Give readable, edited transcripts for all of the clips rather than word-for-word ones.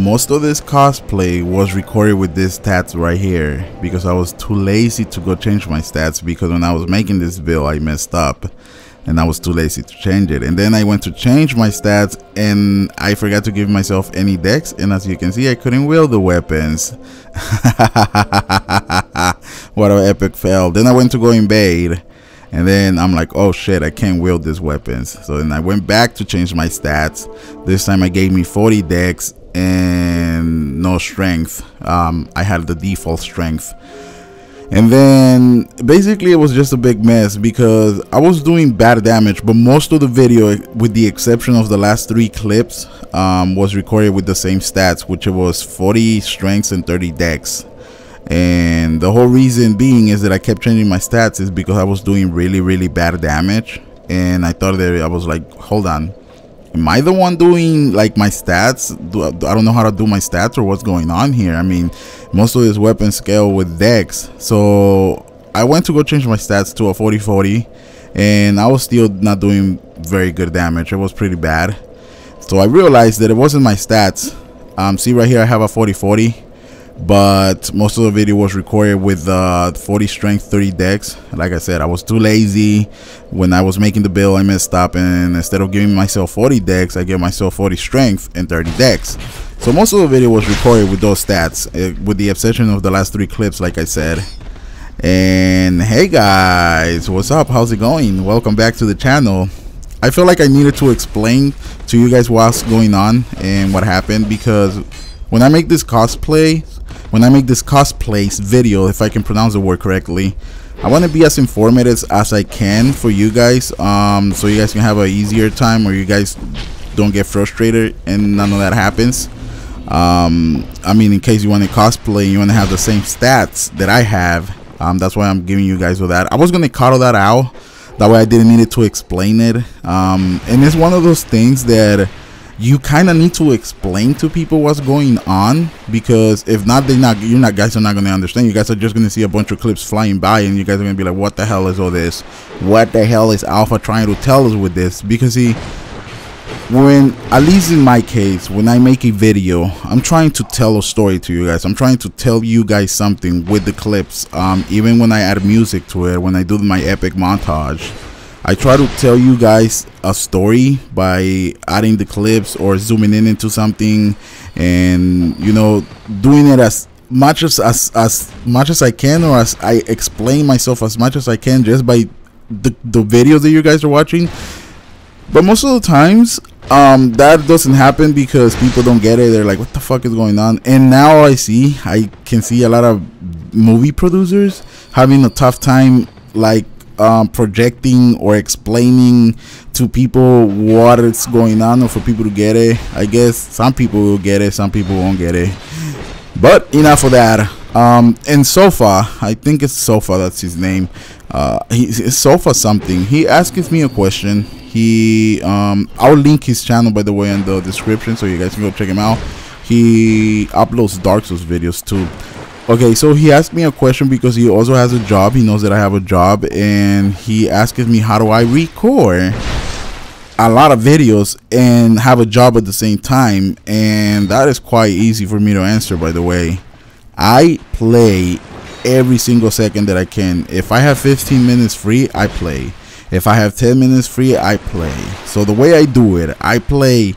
most of this cosplay was recorded with this stats right here because I was too lazy to go change my stats, because when I was making this build I messed up and I was too lazy to change it. And then I went to change my stats and I forgot to give myself any dex, and as you can see I couldn't wield the weapons. What an epic fail. Then I went to go invade, and then I'm like, oh shit, I can't wield these weapons. So then I went back to change my stats. This time I gave me 40 dex and no strength. I had the default strength. And then basically it was just a big mess because I was doing bad damage, but most of the video, with the exception of the last 3 clips, was recorded with the same stats, which was 40 strengths and 30 dex. And the whole reason being is that I kept changing my stats is because I was doing really bad damage, and I thought that I was like, hold on, am I the one doing like my stats? I don't know how to do my stats, or what's going on here. I mean, most of this weapon scale with dex. So I went to go change my stats to a 40-40, and I was still not doing very good damage. It was pretty bad. So I realized that it wasn't my stats. See right here I have a 40-40, but most of the video was recorded with 40 strength, 30 dex. Like I said, I was too lazy. When I was making the build I messed up, and instead of giving myself 40 dex I gave myself 40 strength and 30 dex. So most of the video was recorded with those stats, with the exception of the last 3 clips, like I said. And hey guys, what's up? How's it going? Welcome back to the channel. I feel like I needed to explain to you guys what's going on and what happened, because when I make this cosplay video, if I can pronounce the word correctly, I want to be as informative as I can for you guys, so you guys can have an easier time, or you guys don't get frustrated and none of that happens. I mean, in case you want to cosplay and you want to have the same stats that I have, that's why I'm giving you guys with that. I was going to cut all that out, that way I didn't need to explain it, and it's one of those things that you kind of need to explain to people what's going on, because if not, guys are not going to understand. You guys are just going to see a bunch of clips flying by, and you guys are going to be like, what the hell is all this? What the hell is Alpha trying to tell us with this? Because see, when, at least in my case, when I make a video, I'm trying to tell a story to you guys. I'm trying to tell you guys something with the clips. Even when I add music to it, when I do my epic montage, I try to tell you guys a story by adding the clips or zooming in into something, and you know, doing it as much as I can, or as I explain myself as much as I can, just by the videos that you guys are watching. But most of the times that doesn't happen because people don't get it. They're like, what the fuck is going on? And now I can see a lot of movie producers having a tough time, like projecting or explaining to people what is going on, or for people to get it. I guess some people will get it, some people won't get it, but enough of that. And Sofa, I think it's Sofa, that's his name, he's Sofa something. He asked me a question. I'll link his channel, by the way, in the description, so you guys can go check him out. He uploads DarkSouls videos too. Okay, so he asked me a question because he also has a job. He knows that I have a job, and he asked me, how do I record a lot of videos and have a job at the same time? And that is quite easy for me to answer, by the way. I play every single second that I can. If I have 15 minutes free, I play. If I have 10 minutes free, I play. So the way I do it, I play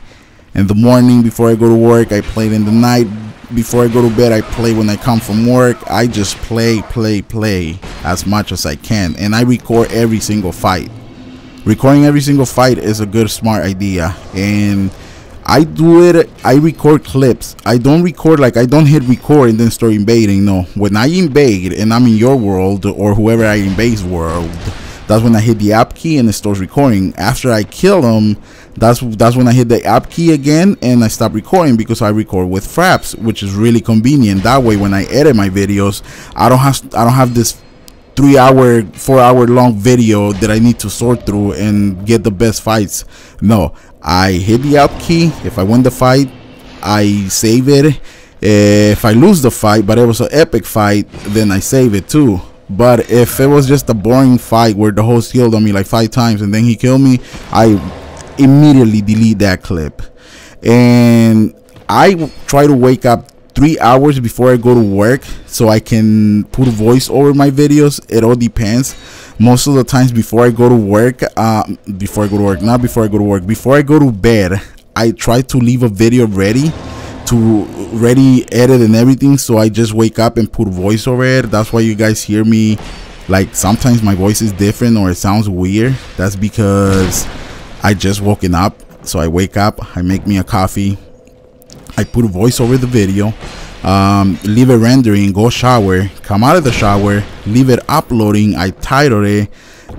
in the morning before I go to work, I play in the night before I go to bed, I play when I come from work. I just play as much as I can, and I record every single fight. Recording every single fight is a good, smart idea, and I do it. I record clips. I don't record, like, I don't hit record and then start invading. No, when I invade and I'm in your world, or whoever I invade's world, that's when I hit the app key and it starts recording. After I kill them, that's when I hit the app key again and I stop recording, because I record with fraps, which is really convenient. That way, when I edit my videos, I don't have this 3-hour, 4-hour long video that I need to sort through and get the best fights. No, I hit the app key. If I win the fight, I save it. If I lose the fight, but it was an epic fight, then I save it too. But if it was just a boring fight where the host healed on me like 5 times and then he killed me, I immediately delete that clip. And I try to wake up 3 hours before I go to work so I can put voice over my videos. It all depends. Most of the times before I go to work, before I go to bed, I try to leave a video ready edit and everything, so I just wake up and put voice over it. That's why you guys hear me, like, sometimes my voice is different or it sounds weird. That's because I just woken up. So I wake up, I make me a coffee, I put a voice over the video, leave it rendering, go shower, come out of the shower, leave it uploading, I title it,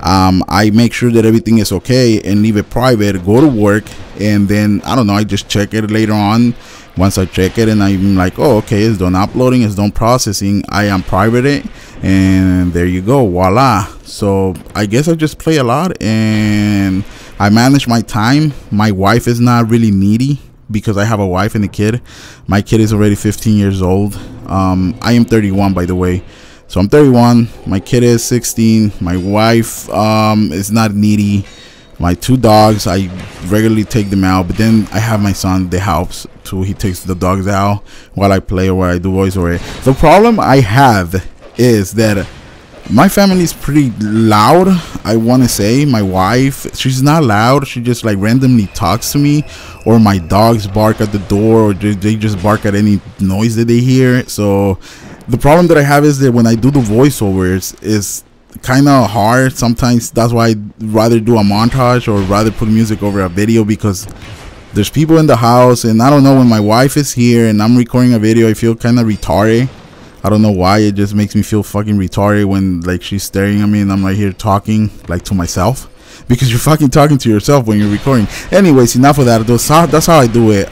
I make sure that everything is okay and leave it private, go to work, and then I don't know, I just check it later on. Once I check it and I'm like, oh, okay, it's done uploading, it's done processing, I am private it, and there you go, voila. So I guess I just play a lot and I manage my time. My wife is not really needy because I have a wife and a kid. My kid is already 15 years old. I am 31, by the way. So I'm 31, my kid is 16, my wife is not needy. My 2 dogs, I regularly take them out, but then I have my son that helps too. He takes the dogs out while I play or while I do voiceover. The problem I have is that my family is pretty loud. I want to say my wife, she's not loud, she just like randomly talks to me, or my dogs bark at the door, or they just bark at any noise that they hear. So the problem that I have is that when I do the voiceovers, is kind of hard sometimes. That's why I'd rather do a montage or rather put music over a video, because there's people in the house, and I don't know, when my wife is here and I'm recording a video, I feel kind of retarded. I don't know why, it just makes me feel fucking retarded when like she's staring at me and I'm right here talking like to myself, because you're fucking talking to yourself when you're recording. Anyways, enough of that. That's how I do it.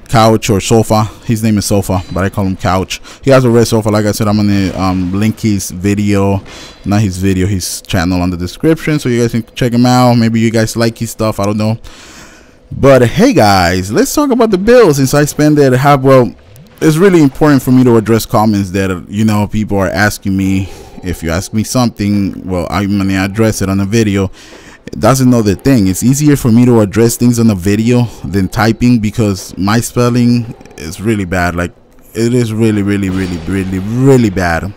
Couch or sofa, his name is Sofa, but I call him Couch. He has a red sofa. Like I said, I'm gonna link his video, not his video, his channel on the description, so you guys can check him out. Maybe you guys like his stuff, I don't know. But hey guys, let's talk about the build. Since I spend it, well, it's really important for me to address comments that, you know, people are asking me. If you ask me something, well, I'm gonna address it on a video. That's another thing. It's easier for me to address things on a video than typing, because my spelling is really bad. Like, it is really bad. And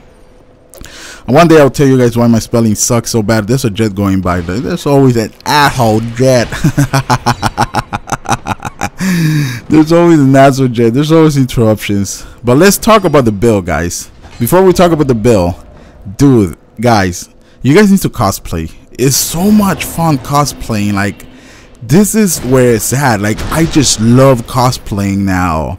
one day I'll tell you guys why my spelling sucks so bad. There's a jet going by. There's always an asshole jet. There's always an asshole jet. There's always interruptions. But let's talk about the build, guys. Before we talk about the build, dude, guys, you guys need to cosplay. It's so much fun cosplaying. Like, this is where it's at. Like, I just love cosplaying now,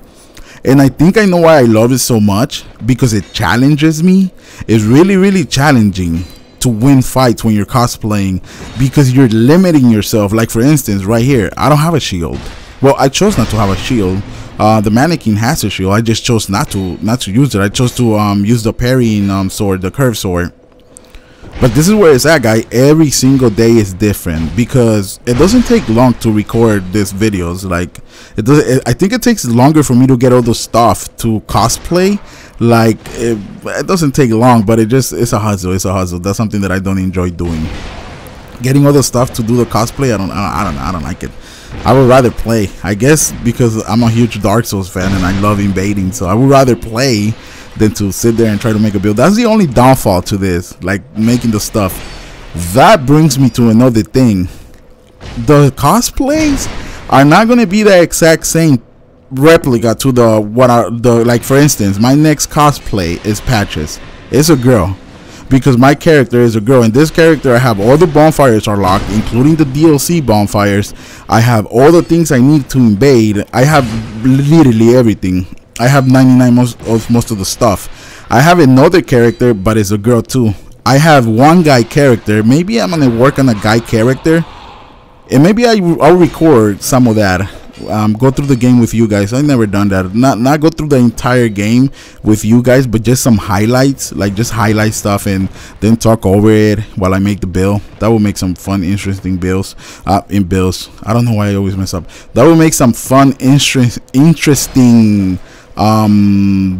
and I think I know why I love it so much, because it challenges me. It's really challenging to win fights when you're cosplaying, because you're limiting yourself. Like, for instance, right here, I don't have a shield. Well, I chose not to have a shield. The Manikin has a shield. I just chose not to use it. I chose to use the parrying sword, the curved sword. But this is where it's at, guy. Every single day is different, because it doesn't take long to record these videos. Like, I think it takes longer for me to get all the stuff to cosplay. Like, it doesn't take long, but it's a hustle. It's a hustle. That's something that I don't enjoy doing. Getting all the stuff to do the cosplay, I don't like it. I would rather play, I guess, because I'm a huge Dark Souls fan and I love invading. So I would rather play than to sit there and try to make a build. That's the only downfall to this, like making the stuff. That brings me to another thing. The cosplays are not going to be the exact same replica to like, for instance, my next cosplay is Patches. It's a girl, because my character is a girl. And this character, I have all the bonfires are locked, including the DLC bonfires. I have all the things I need to invade. I have literally everything. I have 99 most of the stuff. I have another character, but it's a girl too. I have one guy character. Maybe I'm gonna work on a guy character, and maybe I'll record some of that. Go through the game with you guys. I've never done that. Not go through the entire game with you guys, but just some highlights, like just highlight stuff and then talk over it while I make the build. That will make some fun, interesting builds. I don't know why I always mess up. That will make some fun, interesting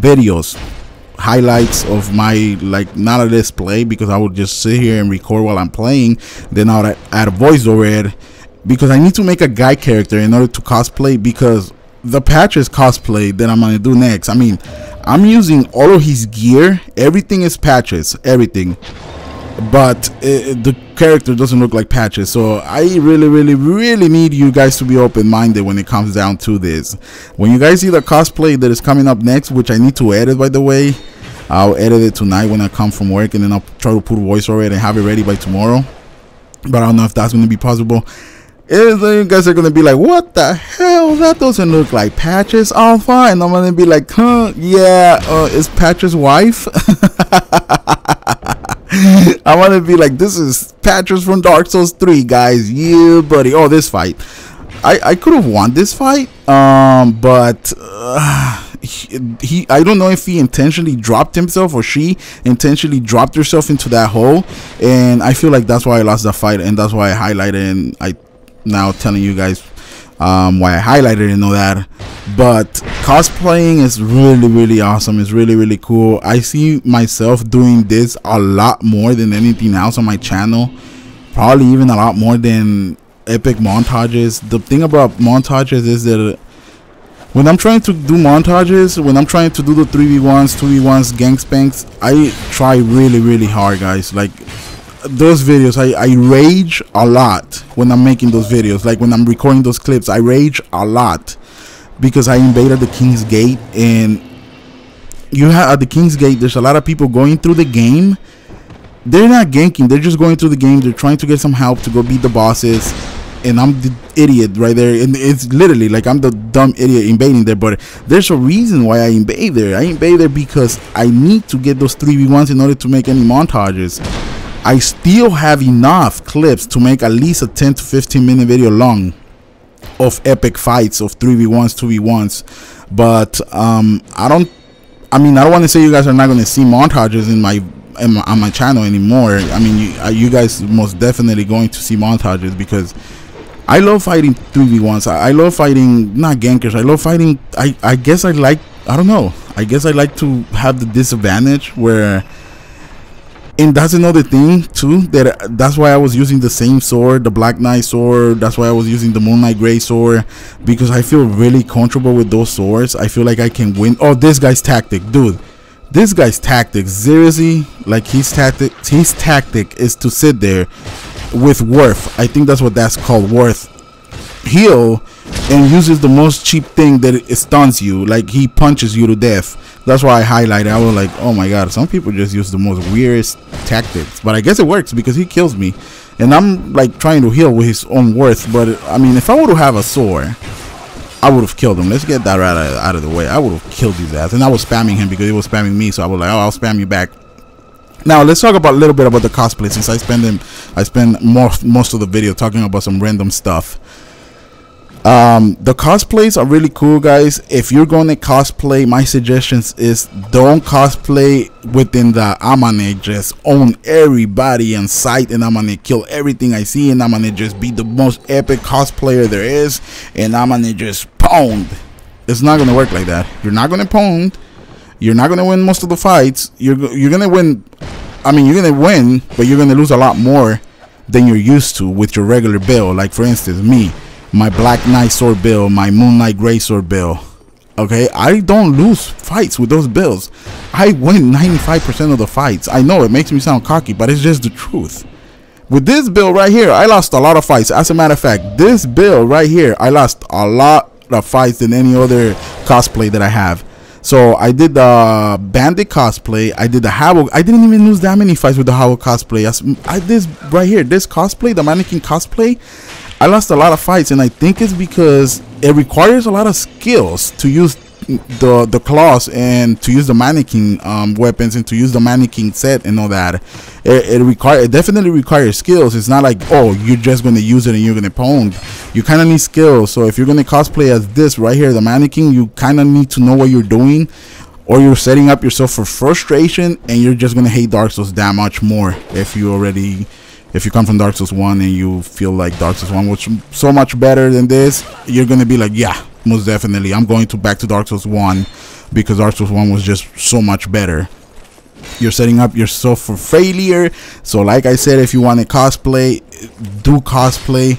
videos, highlights of my, like, not a display, because I would just sit here and record while I'm playing. Then I'll add a voice over it, because I need to make a guy character in order to cosplay, because the patches cosplay that I'm gonna do next, I mean, I'm using all of his gear. Everything is patches, everything, but the character doesn't look like patches. So I really need you guys to be open-minded when it comes down to this. When you guys see the cosplay that is coming up next, which I need to edit, by the way, I'll edit it tonight when I come from work, and then I'll try to put a voice over it and have it ready by tomorrow. But I don't know if that's going to be possible. You guys are going to be like, what the hell? That doesn't look like Patches Alpha. And I'm going to be like, huh? Yeah, it's Patches' wife. I want to be like, this is Patches from Dark Souls 3, guys. Yeah, buddy. Oh, this fight. I could have won this fight, but I don't know if he intentionally dropped himself or she intentionally dropped herself into that hole, and I feel like that's why I lost that fight, and that's why I highlighted, and I now telling you guys why I highlighted and all that. But cosplaying is really awesome. It's really cool. I see myself doing this a lot more than anything else on my channel, probably even a lot more than epic montages. The thing about montages is that when I'm trying to do montages, when I'm trying to do the 3v1s, 2v1s, gang spanks, I try really hard, guys. Like those videos, I rage a lot when I'm making those videos. Like when I'm recording those clips, I rage a lot because I invaded the King's Gate, and you have at the King's Gate, there's a lot of people going through the game. They're not ganking, they're just going through the game. They're trying to get some help to go beat the bosses, and I'm the idiot right there, and it's literally like I'm the dumb idiot invading there. But there's a reason why I invade there. I invade there because I need to get those 3v1s in order to make any montages. I still have enough clips to make at least a 10 to 15 minute video long of epic fights of 3v1s, 2v1s. But I don't want to say you guys are not going to see montages on my channel anymore. I mean, you guys most definitely going to see montages because I love fighting 3v1s. I love fighting, not gankers. I love fighting. I guess I like to have the disadvantage where, and that's another thing too, that's why I was using the same sword, the Black Knight sword. That's why I was using the Moonlight Gray sword, because I feel really comfortable with those swords. I feel like I can win. Oh, this guy's tactic, dude. This guy's tactic, seriously, like his tactic is to sit there with Worth. I think that's what that's called, Worth. Heal and uses the most cheap thing that it stuns you, like he punches you to death. That's why I highlighted. I was like, oh my god, some people just use the most weirdest tactics, but I guess it works because he kills me, and I'm like trying to heal with his own Worth. But I mean, if I would have a sword, I would have killed him. Let's get that right out of the way. I would have killed his ass, and I was spamming him because he was spamming me, so I was like, oh, I'll spam you back. Now let's talk about a little bit about the cosplay, since I spend most of the video talking about some random stuff. The cosplays are really cool, guys. If you're going to cosplay, my suggestions is don't cosplay within the I'm gonna just own everybody in sight, and I'm gonna kill everything I see, and I'm gonna just be the most epic cosplayer there is, and I'm gonna just pwned. It's not gonna work like that. You're not gonna pwned. You're not gonna win most of the fights. You're gonna win. I mean, you're gonna win, but you're gonna lose a lot more than you're used to with your regular build. Like for instance, me, my Black Knight sword build, my Moonlight Gray sword build. Okay, I don't lose fights with those builds. I win 95% of the fights. I know it makes me sound cocky, but it's just the truth. With this build right here, I lost a lot of fights. As a matter of fact, this build right here, I lost a lot of fights than any other cosplay that I have. So I did the Bandit cosplay, I did the Havoc. I didn't even lose that many fights with the Havoc cosplay. This right here, this cosplay, the Manikin cosplay, I lost a lot of fights, and I think it's because it requires a lot of skills to use the claws and to use the Manikin weapons and to use the Manikin set and all that. It definitely requires skills. It's not like, oh, you're just going to use it and you're going to pwn. You kind of need skills. So if you're going to cosplay as this right here, the Manikin, you kind of need to know what you're doing, or you're setting up yourself for frustration, and you're just going to hate Dark Souls that much more if you come from Dark Souls 1 and you feel like Dark Souls 1 was so much better than this. You're going to be like, yeah, most definitely, I'm going back to Dark Souls 1 because Dark Souls 1 was just so much better. You're setting up yourself for failure. So like I said, if you want to cosplay, do cosplay.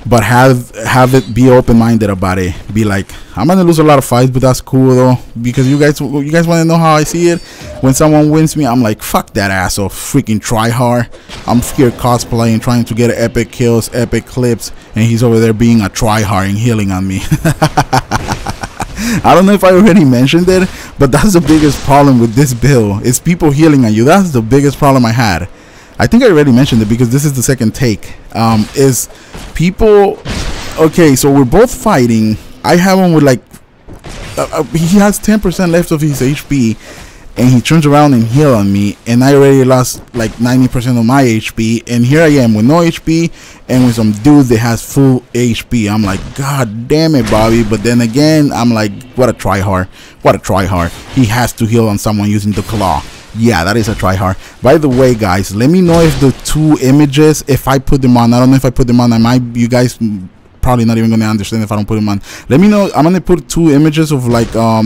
but have it, be open-minded about it. Be like, I'm gonna lose a lot of fights, but that's cool though, because you guys want to know how I see it. When someone wins me, I'm like, fuck that asshole, freaking try hard. I'm here cosplaying, trying to get epic kills, epic clips, and he's over there being a try hard and healing on me. I don't know if I already mentioned it, but that's the biggest problem with this build. It's people healing on you. That's the biggest problem I had. I think I already mentioned it because this is the second take. Is people, okay, so we're both fighting. I have him with like he has 10% left of his HP, and he turns around and heals on me, and I already lost like 90% of my HP, and here I am with no HP and with some dude that has full HP. I'm like, god damn it, Bobby. But then again, I'm like, what a tryhard, what a tryhard. He has to heal on someone using the claw. Yeah, that is a tryhard. By the way, guys, let me know if the 2 images, if I put them on, I don't know if I put them on, I might, you guys probably not even gonna understand if I don't put them on. Let me know. I'm gonna put 2 images of like a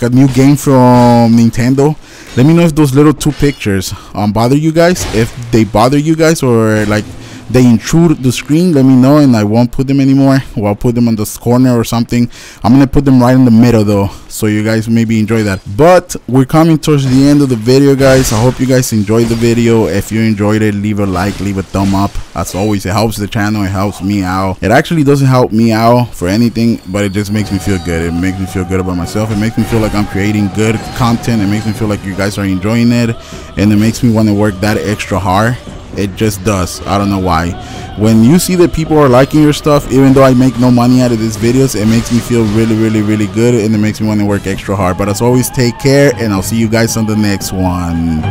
new game from Nintendo. Let me know if those little 2 pictures bother you guys, if they bother you guys, or like they intrude the screen. Let me know and I won't put them anymore, or I'll put them on this corner or something. I'm gonna put them right in the middle though, so you guys maybe enjoy that. But we're coming towards the end of the video, guys. I hope you guys enjoyed the video. If you enjoyed it, leave a like, leave a thumb up. As always, it helps the channel, it helps me out. It actually doesn't help me out for anything, but it just makes me feel good. It makes me feel good about myself. It makes me feel like I'm creating good content. It makes me feel like you guys are enjoying it, and it makes me want to work that extra hard. It just does. I don't know why. When you see that people are liking your stuff, even though I make no money out of these videos, it makes me feel really, really, really good, and it makes me want to work extra hard. But as always, take care, and I'll see you guys on the next one.